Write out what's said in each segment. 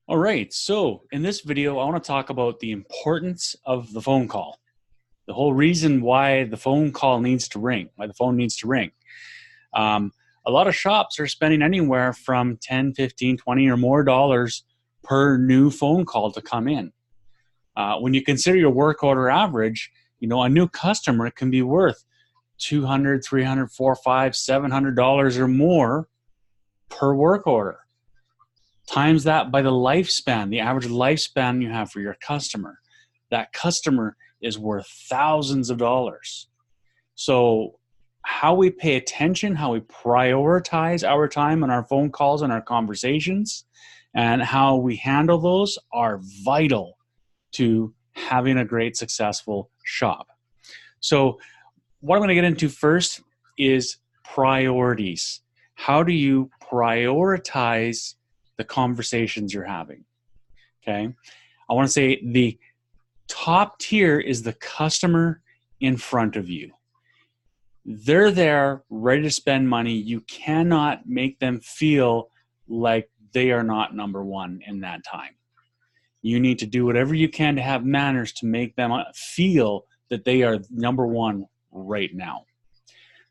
All right, so in this video, I want to talk about the importance of the phone call. The whole reason why the phone call needs to ring, why the phone needs to ring. Um, a lot of shops are spending anywhere from 10, 15, 20 or more dollars per new phone call to come in. When you consider your work order average, a new customer can be worth $200, $300, $400, $500, $700 or more per work order. Times that by the lifespan, the average lifespan you have for your customer. That customer is worth thousands of dollars. So how we pay attention, how we prioritize our time and our phone calls and our conversations, and how we handle those are vital to having a great, successful shop. So what I'm going to get into first is priorities. How do you prioritize the conversations you're having? Okay. I want to say the top tier is the customer in front of you. They're there ready to spend money. You cannot make them feel like they are not number one in that time. You need to do whatever you can to have manners to make them feel that they are number one right now.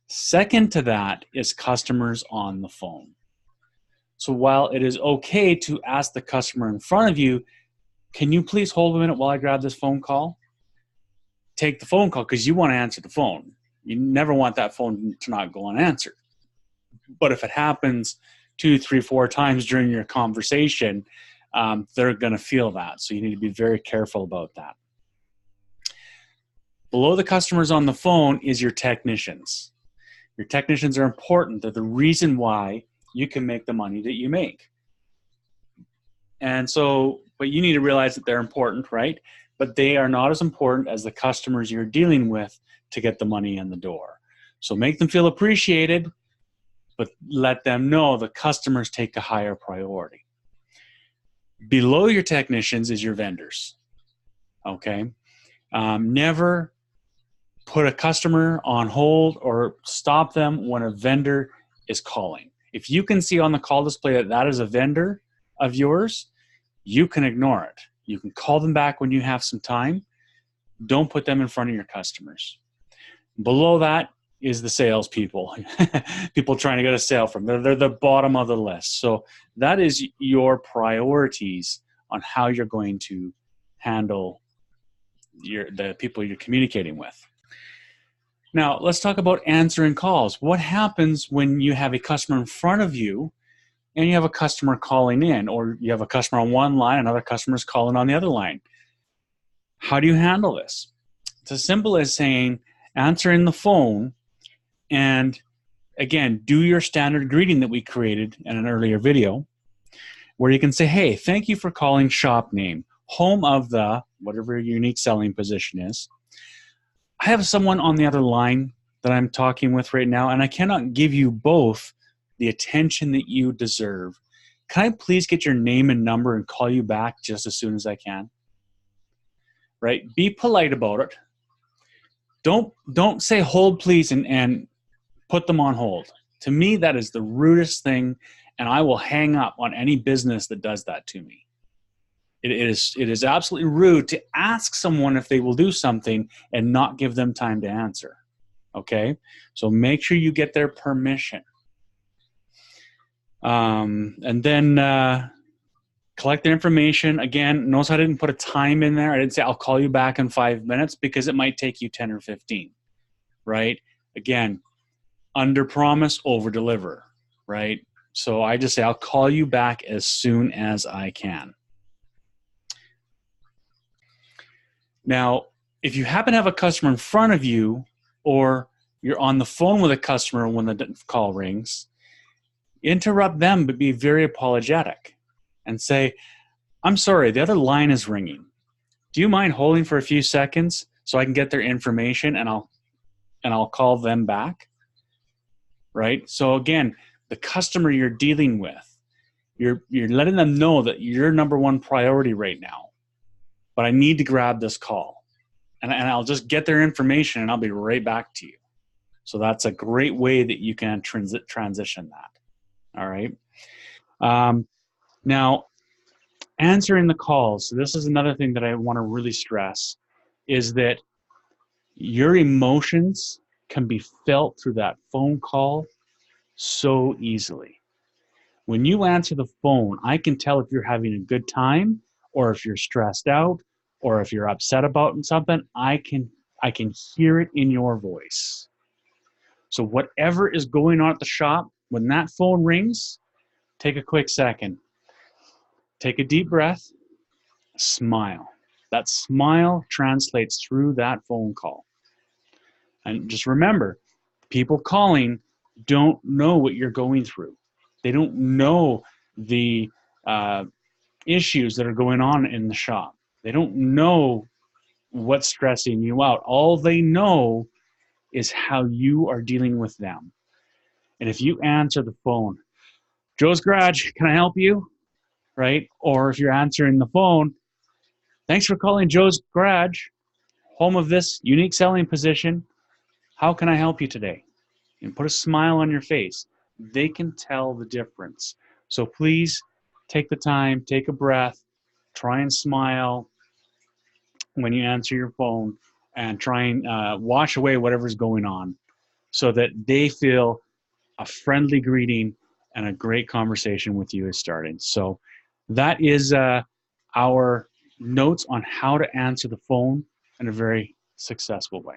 Second to that is customers on the phone. So while it is okay to ask the customer in front of you, can you please hold a minute while I grab this phone call? Take the phone call because you want to answer the phone. You never want that phone to not go unanswered. But if it happens 2, 3, 4 times during your conversation, they're going to feel that. So you need to be very careful about that. Below the customers on the phone is your technicians. Your technicians are important. They're the reason why you can make the money that you make. And so, but you need to realize that they're important, right? But they are not as important as the customers you're dealing with to get the money in the door. So make them feel appreciated, but let them know the customers take a higher priority. Below your technicians is your vendors, okay? Never put a customer on hold or stop them when a vendor is calling. If you can see on the call display that that is a vendor of yours, you can ignore it. You can call them back when you have some time. Don't put them in front of your customers. Below that is the salespeople, people trying to get a sale from. They're the bottom of the list. So that is your priorities on how you're going to handle the people you're communicating with. Now, let's talk about answering calls. What happens when you have a customer in front of you and you have a customer calling in, or you have a customer on one line, another customer is calling on the other line? How do you handle this? It's as simple as saying, answering the phone, and again, do your standard greeting that we created in an earlier video, where you can say, hey, thank you for calling shop name, home of the, whatever your unique selling position is. I have someone on the other line that I'm talking with right now, and I cannot give you both the attention that you deserve. Can I please get your name and number and call you back just as soon as I can? Right? Be polite about it. Don't say hold please and put them on hold. To me, that is the rudest thing, and I will hang up on any business that does that to me. It is absolutely rude to ask someone if they will do something and not give them time to answer. Okay? So make sure you get their permission. And then collect their information. Again, notice I didn't put a time in there. I didn't say I'll call you back in 5 minutes because it might take you 10 or 15, right? Again, under promise, over deliver, right? So I just say I'll call you back as soon as I can. Now, if you happen to have a customer in front of you, or you're on the phone with a customer when the call rings, interrupt them, but be very apologetic and say, I'm sorry, the other line is ringing. Do you mind holding for a few seconds so I can get their information and I'll call them back? Right? So again, the customer you're dealing with, you're letting them know that you're number one priority right now. But I need to grab this call, and I'll just get their information and I'll be right back to you. So that's a great way that you can transition that. All right. Now, Answering the calls. So this is another thing that I want to really stress, is that your emotions can be felt through that phone call so easily. When you answer the phone, I can tell if you're having a good time or if you're stressed out or if you're upset about something. I can hear it in your voice. So whatever is going on at the shop, when that phone rings, take a quick second. Take a deep breath, smile. That smile translates through that phone call. And just remember, people calling don't know what you're going through. They don't know the issues that are going on in the shop. They don't know what's stressing you out. All they know is how you are dealing with them. And if you answer the phone, Joe's Garage, can I help you? Right? Or if you're answering the phone, thanks for calling Joe's Garage, home of this unique selling position. How can I help you today? And put a smile on your face. They can tell the difference. So please take the time, take a breath, try and smile when you answer your phone, and try and wash away whatever's going on so that they feel a friendly greeting and a great conversation with you is starting. So that is our notes on how to answer the phone in a very successful way.